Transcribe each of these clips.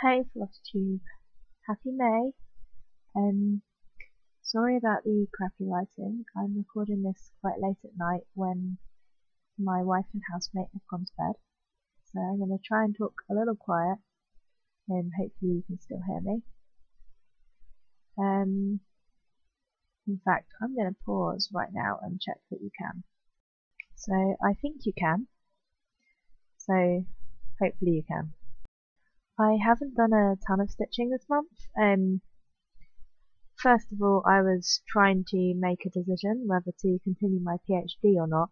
Hey Tube, happy May. Um, Sorry about the crappy lighting. I'm recording this quite late at night when my wife and housemate have gone to bed. So I'm going to try and talk a little quiet and hopefully you can still hear me. In fact, I'm going to pause right now and check that you can. So I think you can. So hopefully you can. I haven't done a ton of stitching this month. First of all, I was trying to make a decision whether to continue my PhD or not,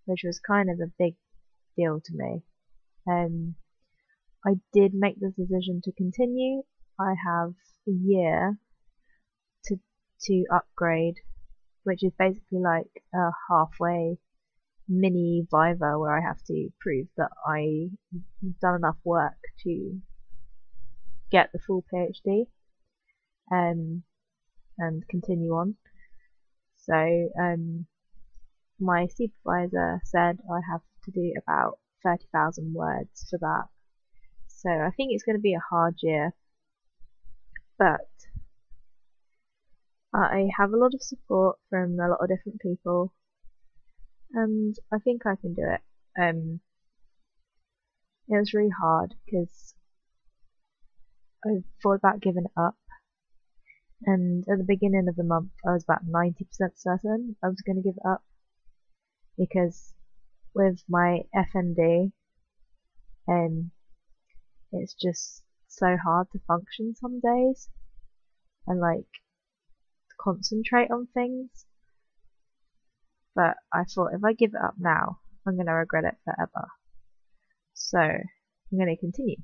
which was kind of a big deal to me. I did make the decision to continue. I have a year to upgrade, which is basically like a halfway mini Viva where I have to prove that I've done enough work to get the full PhD. And continue on. So my supervisor said I have to do about 30,000 words for that. So I think it's going to be a hard year, but I have a lot of support from a lot of different people, and I think I can do it. It was really hard because I thought about giving it up. And at the beginning of the month, I was about 90% certain I was going to give it up, because with my FND, it's just so hard to function some days and like concentrate on things. But I thought if I give it up now, I'm going to regret it forever. So I'm going to continue.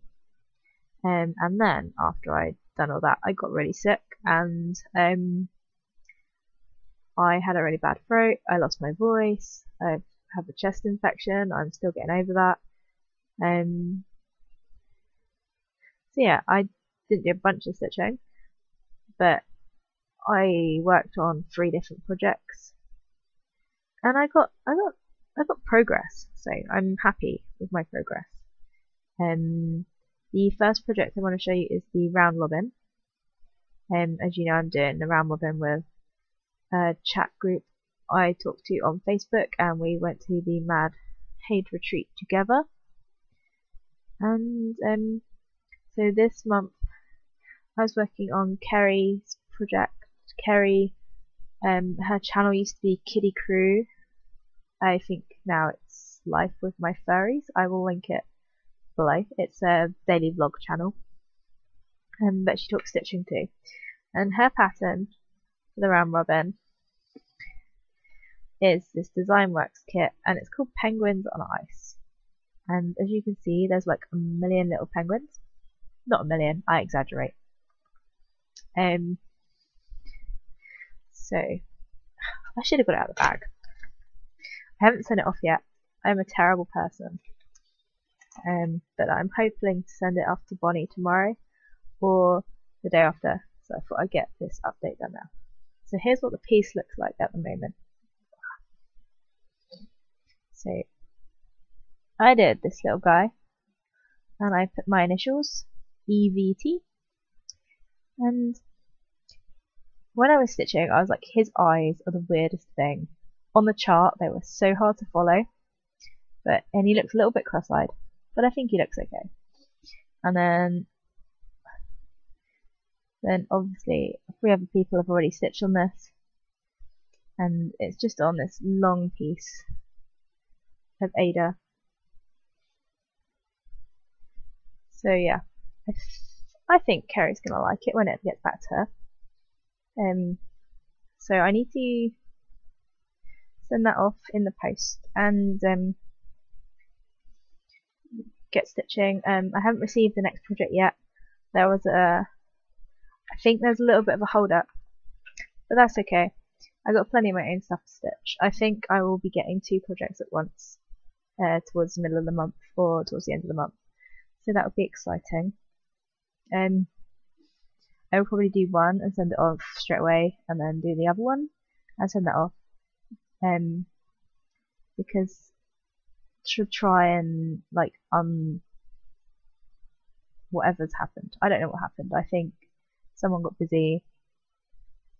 And then after I'd done all that, I got really sick, and I had a really bad throat. I lost my voice. I have a chest infection. I'm still getting over that. So yeah, I didn't do a bunch of stitching, but I worked on 3 different projects, and I got progress. So I'm happy with my progress. The first project I want to show you is the round robin. As you know, I'm doing the round robin with a chat group I talked to on Facebook, and we went to the Mad Haid retreat together. And so this month I was working on Kerry's project. Kerry, her channel used to be Kiddie Crew. I think now it's Life with My Furries. I will link it below. It's a daily vlog channel, but she talks stitching too. And her pattern for the round robin is this Design Works kit, and it's called Penguins on Ice. And as you can see, there's like a million little penguins. Not a million, I exaggerate. So I should have got it out of the bag. I haven't sent it off yet. I'm a terrible person. But I'm hoping to send it off to Bonnie tomorrow or the day after. So I thought I'd get this update done now. So here's what the piece looks like at the moment. So I did this little guy, and I put my initials, EVT, and when I was stitching, I was like, his eyes are the weirdest thing. On the chart, they were so hard to follow, and he looks a little bit cross-eyed, but I think he looks okay. And then obviously 3 other people have already stitched on this, and it's just on this long piece of Ada. So yeah, I think Kerry's gonna like it when it gets back to her. So I need to send that off in the post and get stitching. I haven't received the next project yet. I think there's a little bit of a hold up, but that's okay. I got plenty of my own stuff to stitch. I think I will be getting 2 projects at once towards the middle of the month or towards the end of the month. So that would be exciting. I will probably do one and send it off straight away, and then do the other one and send that off. Because to try and like whatever's happened. I don't know what happened. I think someone got busy.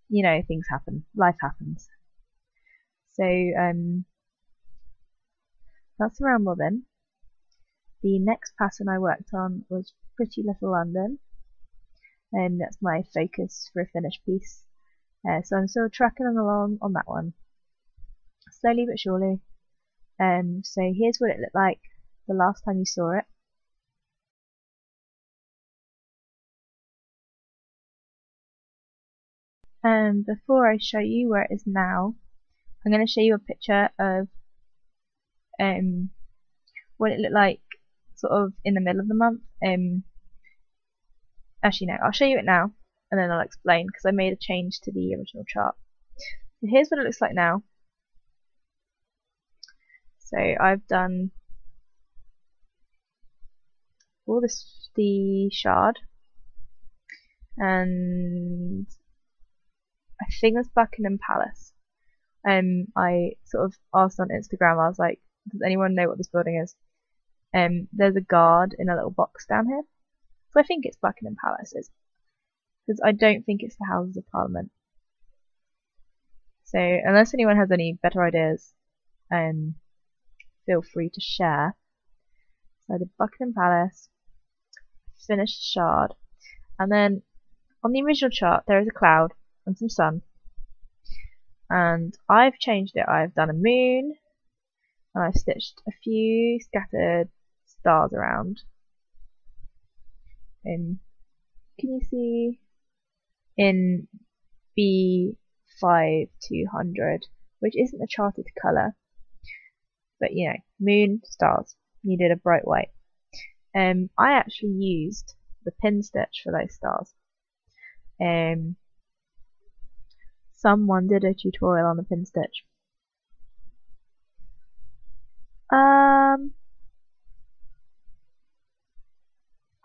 You know, things happen. Life happens. So that's the round robin. The next pattern I worked on was Pretty Little London, and that's my focus for a finished piece. So I'm still tracking along on that one, slowly but surely. So here's what it looked like the last time you saw it. Before I show you where it is now, I'm going to show you a picture of what it looked like sort of in the middle of the month. Actually no, I'll show you it now and then I'll explain, because I made a change to the original chart. So here's what it looks like now. So I've done all this, the shard, and I think that's Buckingham Palace. I sort of asked on Instagram, I was like, does anyone know what this building is? There's a guard in a little box down here. So I think it's Buckingham Palace, because I don't think it's the Houses of Parliament. So unless anyone has any better ideas, feel free to share. So I did Buckingham Palace, finished the shard, and then on the original chart there is a cloud and some sun, and I've changed it. I've done a moon, and I've stitched a few scattered stars around. Can you see in B5200, which isn't a charted colour, but you know, moon, stars, needed a bright white. I actually used the pin stitch for those stars. Someone did a tutorial on the pin stitch.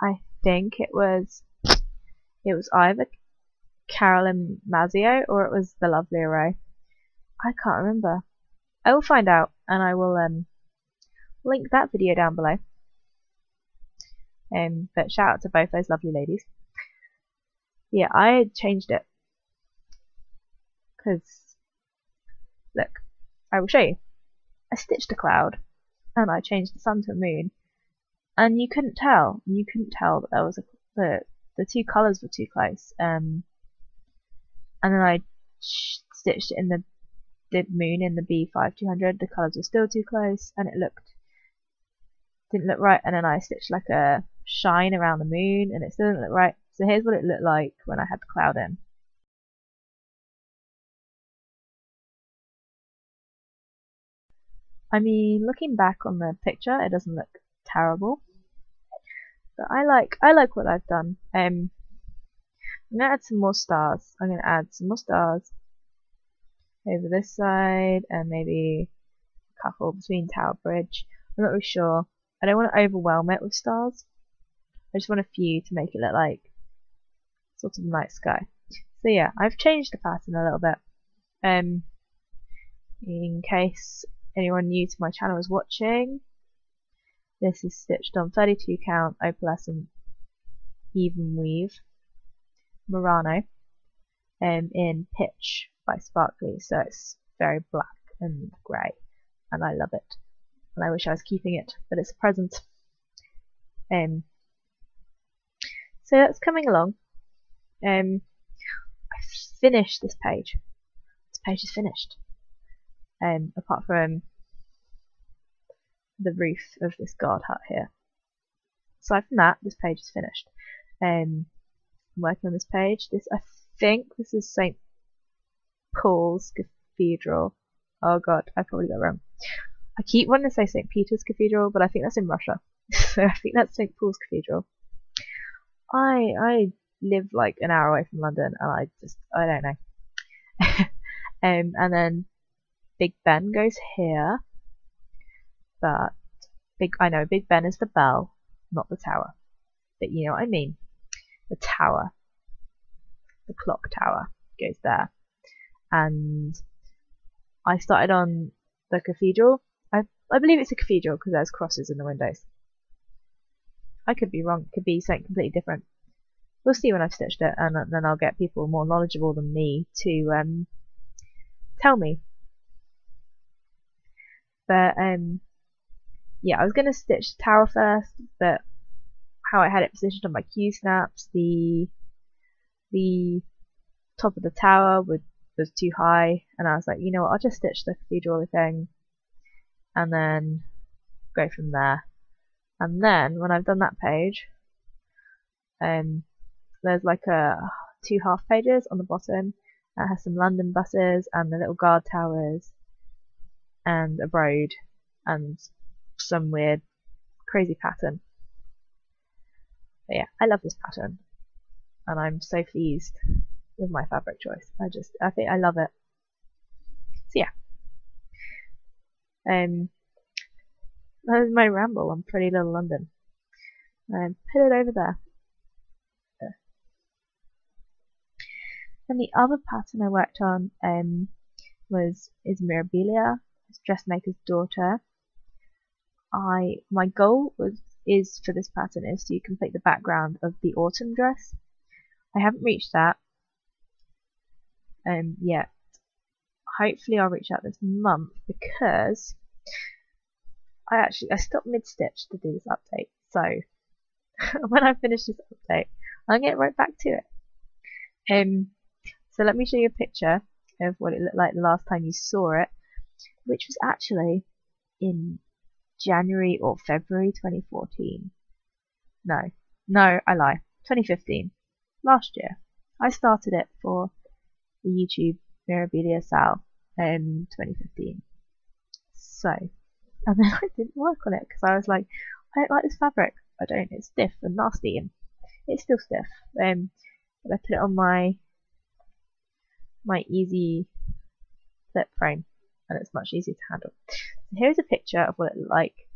I think it was either Carolyn Mazio or it was the Lovely Array. I can't remember. I will find out and I will link that video down below. But shout out to both those lovely ladies. Yeah, I changed it because look, I will show you. I stitched a cloud and I changed the sun to a moon, and you couldn't tell. You couldn't tell that there was the two colours were too close. And then I stitched it in the moon in the B5200. The colours were still too close, and it didn't look right. And then I stitched like a shine around the moon, and it still didn't look right. So here's what it looked like when I had the cloud in. I mean, looking back on the picture, it doesn't look terrible, but I like what I've done. I'm gonna add some more stars. I'm gonna add some more stars over this side, and maybe a couple between Tower Bridge. I'm not really sure. I don't want to overwhelm it with stars. I just want a few to make it look like sort of night sky. So yeah, I've changed the pattern a little bit. In case anyone new to my channel is watching, this is stitched on 32 count opalescent even weave Murano in Pitch by Sparkly, so it's very black and grey, and I love it, and I wish I was keeping it, but it's a present. So that's coming along. I finished this page. This page is finished. Apart from the roof of this guard hut here. Aside from that, this page is finished. I'm working on this page. I think this is St. Paul's Cathedral. Oh god, I probably got it wrong. I keep wanting to say St. Peter's Cathedral, but I think that's in Russia. So I think that's St. Paul's Cathedral. I live like an hour away from London, and I don't know. And then Big Ben goes here, but I know Big Ben is the bell, not the tower. But you know what I mean. The tower, the clock tower, goes there. And I started on the cathedral. I believe it's a cathedral because there's crosses in the windows. I could be wrong. It could be something completely different. We'll see when I've stitched it, and then I'll get people more knowledgeable than me to tell me. But yeah, I was gonna stitch the tower first, but how I had it positioned on my Q snaps, the top of the tower was too high, and I was like, you know what, I'll just stitch the cathedral thing, and then go from there. And then when I've done that page, there's like two half pages on the bottom that has some London buses and the little guard towers and a road and some weird crazy pattern. But yeah, I love this pattern and I'm so pleased with my fabric choice. I think I love it. So yeah. That was my ramble on Pretty Little London. Put it over there. And the other pattern I worked on is Mirabilia, it's Dressmaker's Daughter. My goal is for this pattern is to complete the background of the autumn dress. I haven't reached that yet. Hopefully I'll reach that this month because I stopped mid-stitch to do this update. So when I finish this update, I'll get right back to it. So let me show you a picture of what it looked like the last time you saw it, which was actually in January or February 2014. No, I lie. 2015. Last year. I started it for the YouTube Mirabilia Sal in 2015. So, and then I didn't work on it because I was like, I don't like this fabric. I don't. It's stiff and nasty, and it's still stiff. But I put it on my easy flip frame, and it's much easier to handle. So here's a picture of what it looked like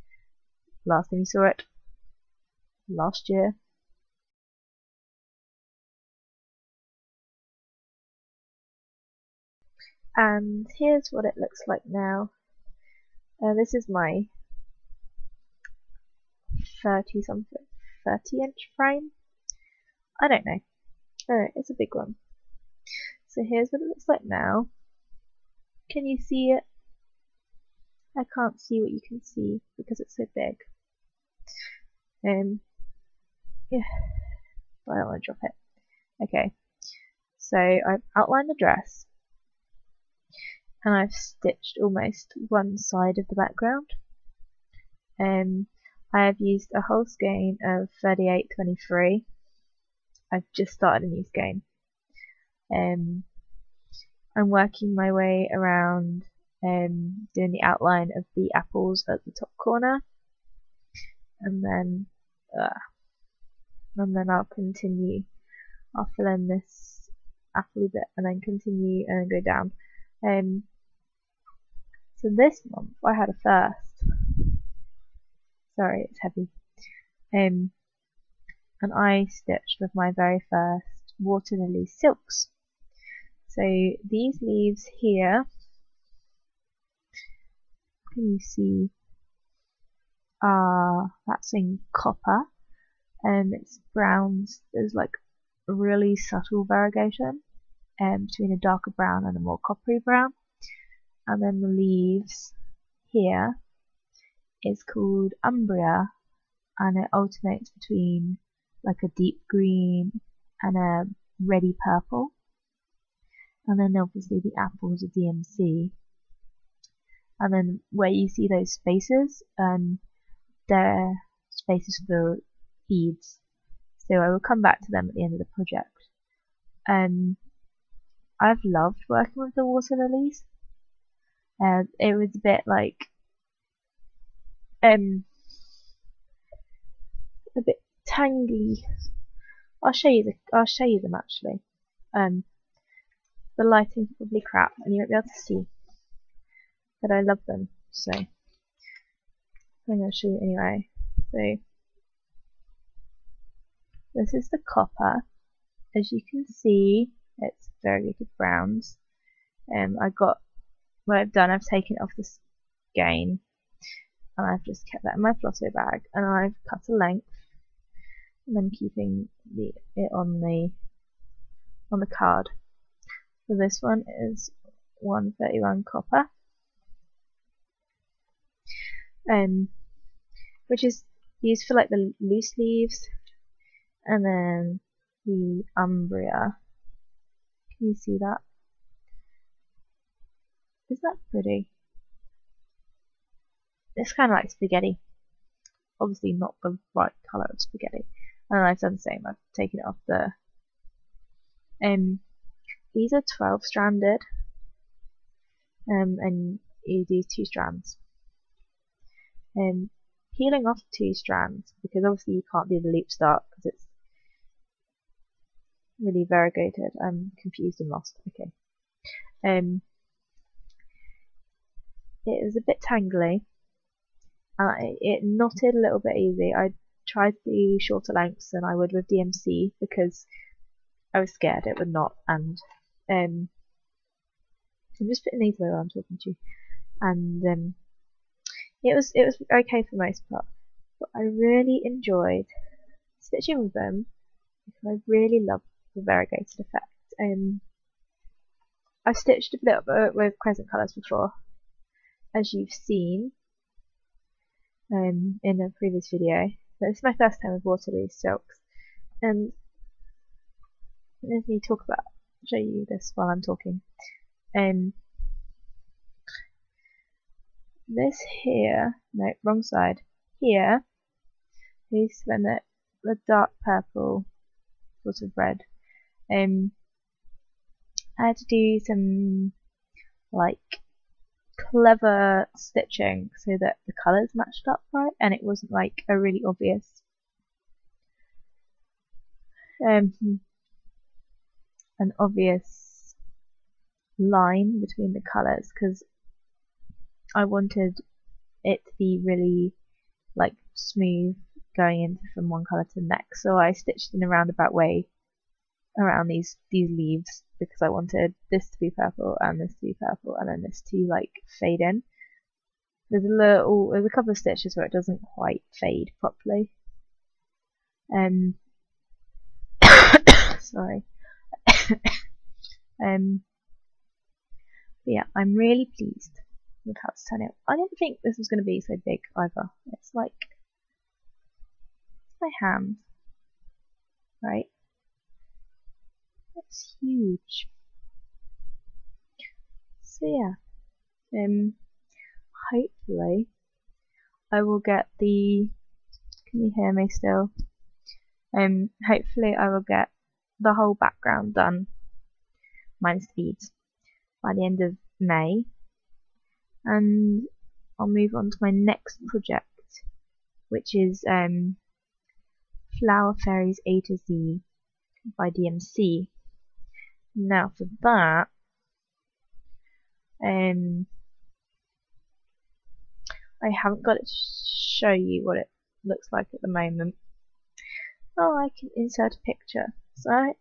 last time you saw it, last year. And here's what it looks like now. This is my 30-inch frame. I don't know. Oh, it's a big one. So here's what it looks like now. Can you see it? I can't see what you can see because it's so big. Yeah, but I don't want to drop it. Okay, so I've outlined the dress and I've stitched almost one side of the background. I have used a whole skein of 38-23. I've just started a new skein. I'm working my way around doing the outline of the apples at the top corner, and then I'll continue. I'll fill in this apple bit and then continue and then go down. So this month I had a first. Sorry, it's heavy. And I stitched with my very first water lily silks. So these leaves here, can you see, that's in copper, and it's browns. There's like a really subtle variegation between a darker brown and a more coppery brown. And then the leaves here is called Umbria, and it alternates between like a deep green and a reddy purple. And then obviously the apples are DMC. And then where you see those spaces, they're spaces for beads. So I will come back to them at the end of the project. I've loved working with the water lilies. It was a bit like a bit tangly. I'll show you them actually. The lighting's probably crap and you won't be able to see, but I love them, so I'm going to show you anyway. So this is the copper. As you can see, it's very good browns. What I've done, I've taken it off the skein and I've just kept that in my flosso bag, and I've cut a length and then keeping it on the card. So this one is 131 copper, which is used for like the loose leaves, and then the umbria. Can you see that? Isn't that pretty? It's kind of like spaghetti. Obviously not the right colour of spaghetti. And I've done the same. I've taken it off the. These are 12 stranded, and you do 2 strands. Peeling off 2 strands, because obviously you can't do the loop start because it's really variegated. I'm confused and lost. Okay. It is a bit tangly. It knotted a little bit easy. I tried to do shorter lengths than I would with DMC because I was scared it would not. And I'm just putting these away while I'm talking to you. And it was okay for the most part. But I really enjoyed stitching with them because I really love the variegated effect. I've stitched a little bit with crescent colours before, as you've seen in a previous video, but this is my first time with Waterloo silks, and let me show you this while I'm talking. This here, no, wrong side. Here is when the dark purple sort of red. I had to do some like clever stitching so that the colours matched up right, and it wasn't like a really obvious an obvious line between the colours, because I wanted it to be really like smooth going into from one colour to the next. So I stitched in a roundabout way around these leaves because I wanted this to be purple and this to be purple and then this to like fade in. There's a couple of stitches where it doesn't quite fade properly. Sorry. But yeah, I'm really pleased with how it's turning out. I didn't think this was going to be so big either. It's like my hand, right? It's huge. So yeah, hopefully I will get the. Can you hear me still? Hopefully I will get the whole background done, minus the beads, by the end of May, and I'll move on to my next project, which is Flower Fairies A to Z by DMC. Now for that, I haven't got it to show you what it looks like at the moment. Oh, I can insert a picture. So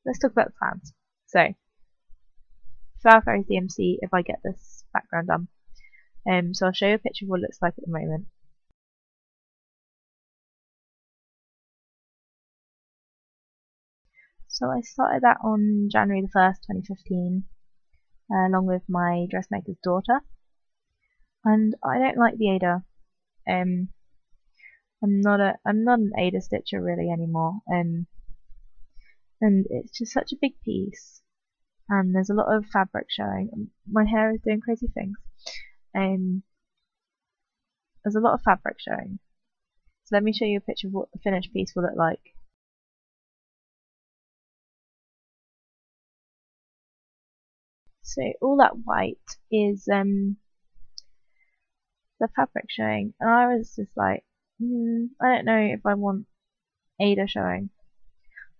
let's talk about the plans. So Flower Fairies DMC, if I get this background done. So I'll show you a picture of what it looks like at the moment. So I started that on January the 1st, 2015, along with my dressmaker's daughter. And I don't like the Ada. I'm not an Ada stitcher really anymore. And it's just such a big piece, and there's a lot of fabric showing. My hair is doing crazy things. There's a lot of fabric showing. So let me show you a picture of what the finished piece will look like. So all that white is the fabric showing, and I was just like, I don't know if I want Ada showing.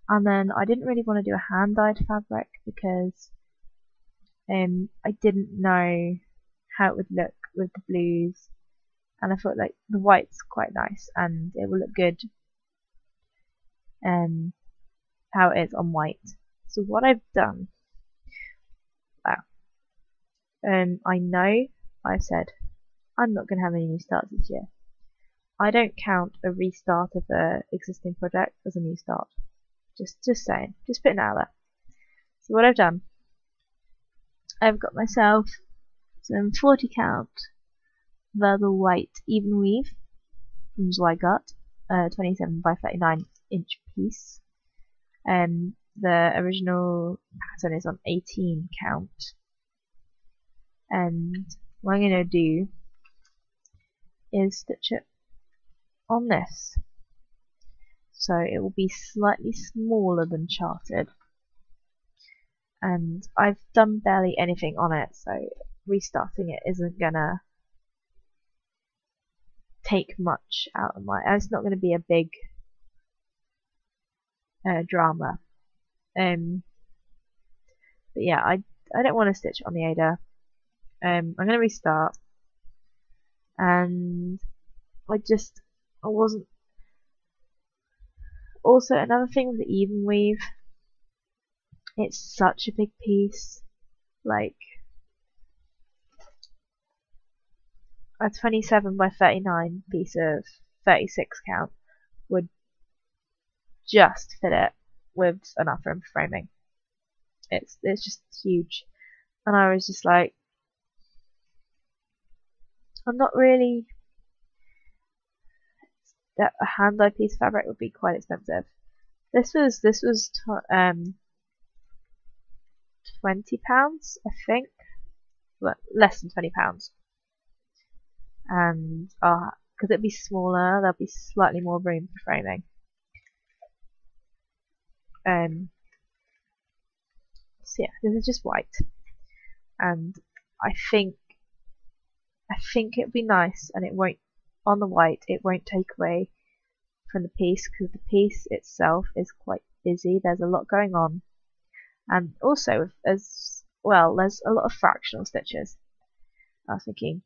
And then I didn't really want to do a hand-dyed fabric because I didn't know how it would look with the blues, and I thought like the white's quite nice and it will look good how it is on white. So what I've done, I know I said I'm not going to have any new starts this year, I don't count a restart of an existing project as a new start. Just saying, just putting it out there. So what I've done, I've got myself some 40 count verbal white even weave from Zweigart, 27 by 39 inch piece. The original pattern is on 18 count, and what I'm going to do is stitch it on this, so it will be slightly smaller than charted, and I've done barely anything on it, so restarting it isn't gonna take much out of my, it's not going to be a big drama. But yeah, I don't want to stitch on the Ada. I'm going to restart, and I wasn't. Also, another thing with the even weave, it's such a big piece. Like a 27 by 39 piece of 36 count would just fit it with enough room for framing. It's just huge, and I was just like, I'm not really. That a hand-dyed piece of fabric would be quite expensive. This was £20, I think, but less than £20. And because it'd be smaller, there'll be slightly more room for framing. So yeah, this is just white, and I think it'd be nice, and it won't, on the white, it won't take away from the piece, because the piece itself is quite busy. There's a lot going on, and also as well, there's a lot of fractional stitches. I was thinking,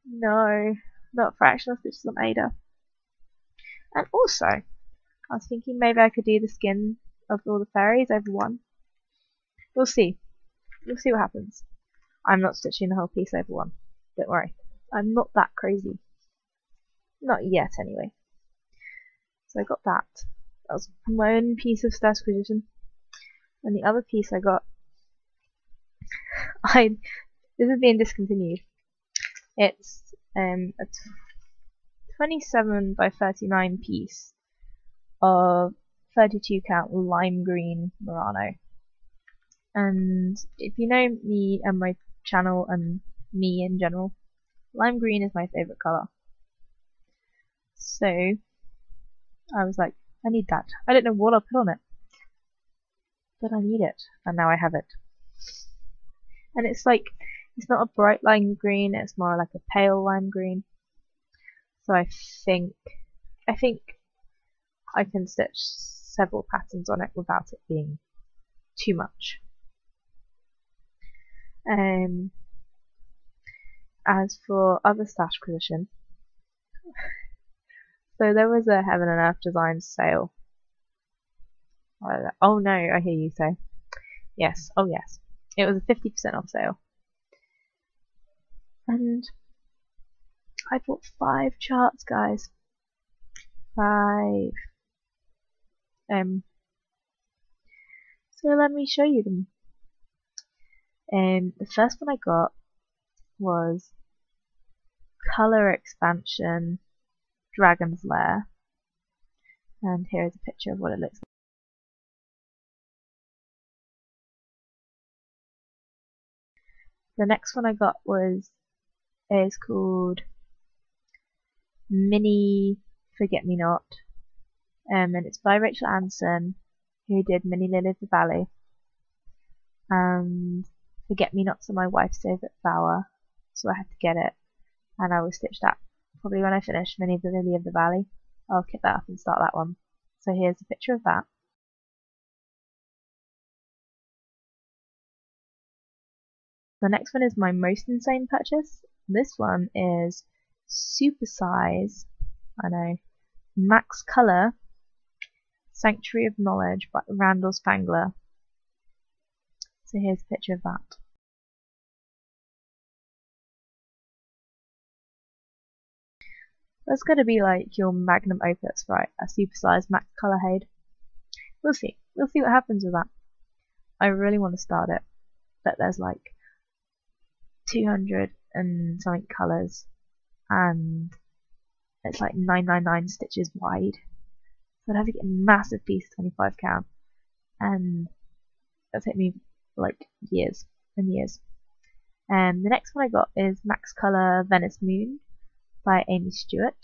no, not fractional stitches on Ada. And also, I was thinking maybe I could do the skin of all the fairies over one. We'll see. We'll see what happens. I'm not stitching the whole piece over one. Don't worry. I'm not that crazy. Not yet, anyway. So I got that. That was my own piece of stash acquisition. And the other piece I got, this is being discontinued. It's a 27 by 39 piece of 32 count lime green Murano. And if you know me and my channel and me in general, lime green is my favourite colour. So I was like, I need that. I don't know what I'll put on it, but I need it, and now I have it. And it's like, it's not a bright lime green, it's more like a pale lime green. So I think I can stitch several patterns on it without it being too much. As for other stash acquisition, so there was a Heaven and Earth Designs sale. Oh no, I hear you say. Yes, oh yes. It was a 50% off sale. And I bought 5 charts, guys. 5. So let me show you them. The first one I got was Color Expansion Dragon's Lair, and here is a picture of what it looks like. The next one I got is called Mini Forget Me Not, and it's by Rachel Anson, who did Mini Lily of the Valley, and Forget Me Not's my wife's favourite flower, so I had to get it, and I will stitch that probably when I finish Mini the Lily of the Valley. I'll kit that up and start that one. So here's a picture of that. The next one is my most insane purchase. This one is super size, I know, max color, Sanctuary of Knowledge by Randall Spangler. So here's a picture of that. That's going to be like your magnum opus, right? A supersized max color Hade. We'll see. We'll see what happens with that. I really want to start it, but there's like 200 and something colors, and it's like 999 stitches wide. So I'd have to get a massive piece of 25 count, and it'll take me like years and years. The next one I got is Max Color Venice Moon by Amy Stewart.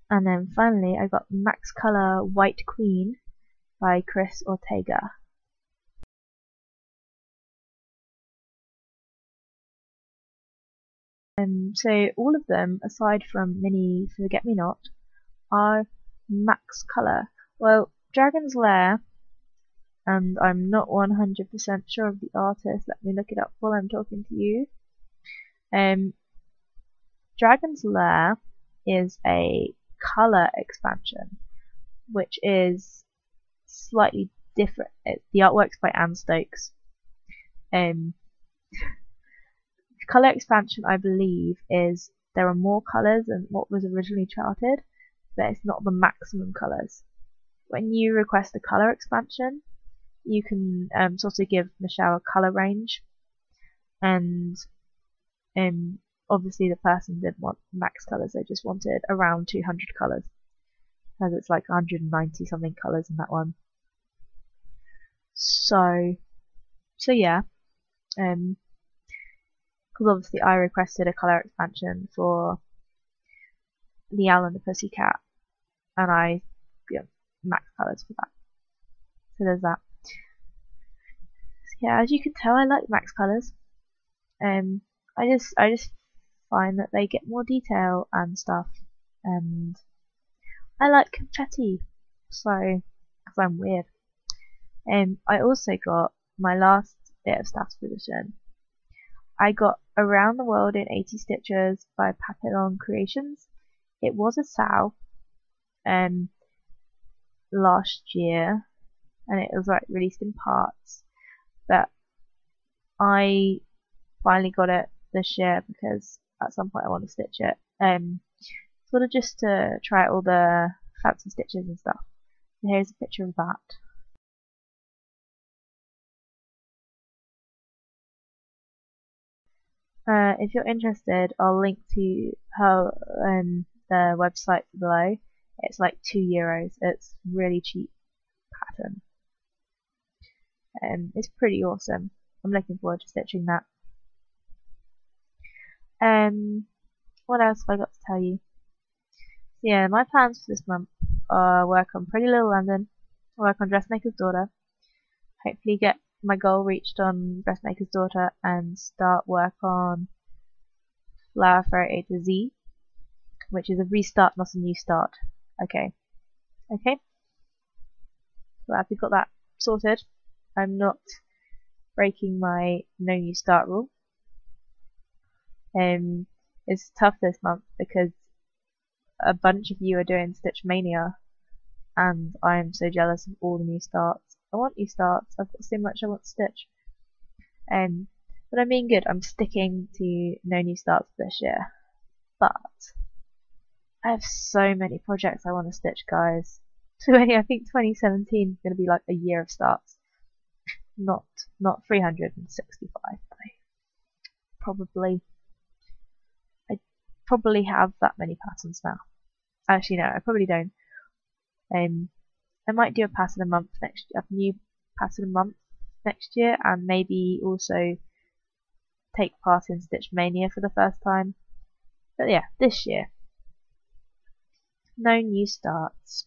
And then finally I got Max Color White Queen by Chris Ortega. So all of them, aside from Mini Forget Me Not, are max color. Well, Dragon's Lair, and I'm not 100% sure of the artist, let me look it up while I'm talking to you. Dragon's Lair is a color expansion, which is slightly different. The artwork's by Anne Stokes. Color expansion, I believe, is there are more colors than what was originally charted, but it's not the maximum colors. When you request a color expansion, you can sort of give Michelle a color range, and obviously the person didn't want max colors, they just wanted around 200 colors, because it's like 190 something colors in that one. So yeah, because obviously I requested a color expansion for The Owl and the Pussycat, and I max colors for that. So there's that. So yeah, as you can tell, I like max colors. I just find that they get more detail and stuff, and I like confetti, so because I'm weird. I also got my last bit of staff position. I got Around the World in 80 Stitches by Papillon Creations. It was a SAO last year, and it was like released in parts, but I finally got it this year because at some point I want to stitch it, sort of just to try out all the fancy stitches and stuff. So here's a picture of that. If you're interested, I'll link to her the website below. It's like €2. It's really cheap pattern. It's pretty awesome. I'm looking forward to stitching that. What else have I got to tell you? So yeah, my plans for this month are work on Pretty Little London, work on Dressmaker's Daughter, hopefully get my goal reached on Dressmaker's Daughter, and start work on Flower Fairy A to Z, which is a restart, not a new start. Okay. Glad we got that sorted. I'm not breaking my no new start rule. It's tough this month because a bunch of you are doing Stitch Mania, and I am so jealous of all the new starts. I want new starts. I've got so much I want to stitch. But I'm being good. I'm sticking to no new starts this year. But I have so many projects I want to stitch, guys. So I think 2017 is going to be like a year of starts. Not 365. I probably have that many patterns now. Actually, no, I probably don't. I might do a pattern a month next year, a new pattern a month next year, and maybe also take part in Stitch Mania for the first time. But yeah, this year, no new starts.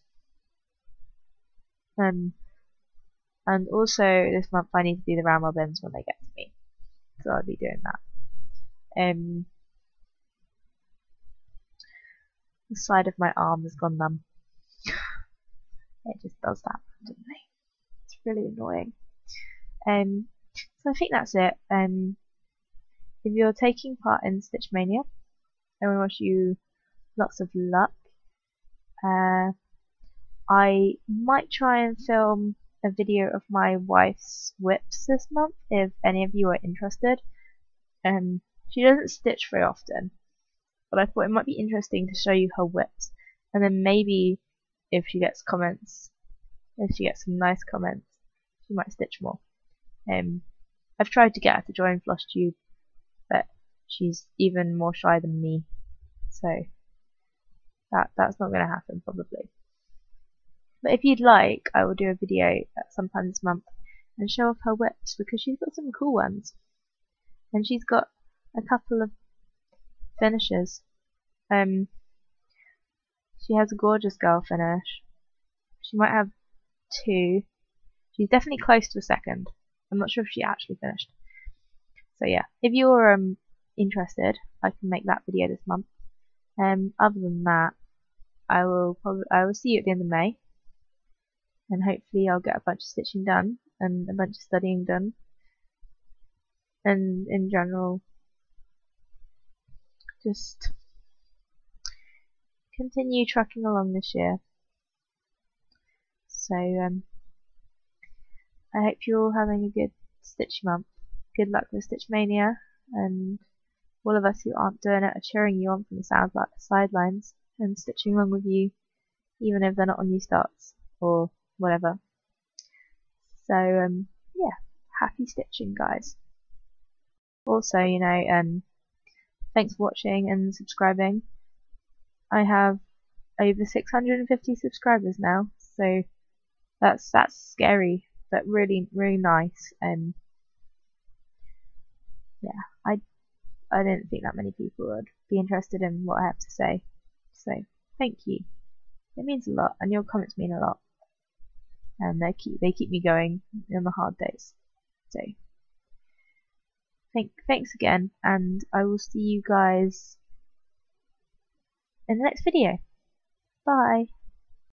And also this month I need to do the round robins when they get to me, so I'll be doing that. The side of my arm has gone numb. It just does that randomly. It's really annoying. So I think that's it. If you're taking part in Stitch Mania, I want to wish you lots of luck. I might try and film a video of my wife's WIPs this month if any of you are interested. She doesn't stitch very often, but I thought it might be interesting to show you her WIPs, and then maybe if she gets comments, if she gets some nice comments, she might stitch more. I've tried to get her to join FlossTube, but she's even more shy than me, so that's not going to happen probably. But if you'd like, I will do a video sometime this month and show off her WIPs, because she's got some cool ones, and she's got a couple of finishes. She has a gorgeous girl finish. She might have two. She's definitely close to a second. I'm not sure if she actually finished. So yeah, if you're interested, I can make that video this month. Other than that, I will see you at the end of May, and hopefully I'll get a bunch of stitching done and a bunch of studying done, and in general just continue trucking along this year. So I hope you're all having a good stitch month. Good luck with Stitch Mania, and all of us who aren't doing it are cheering you on from the sidelines and stitching along with you, even if they're not on new starts or whatever. So yeah, happy stitching, guys. Also, thanks for watching and subscribing. I have over 650 subscribers now, so that's scary, but really nice. Yeah, I didn't think that many people would be interested in what I have to say, so thank you. It means a lot, and your comments mean a lot, and they keep me going in the hard days. So thanks again, and I will see you guys in the next video. Bye.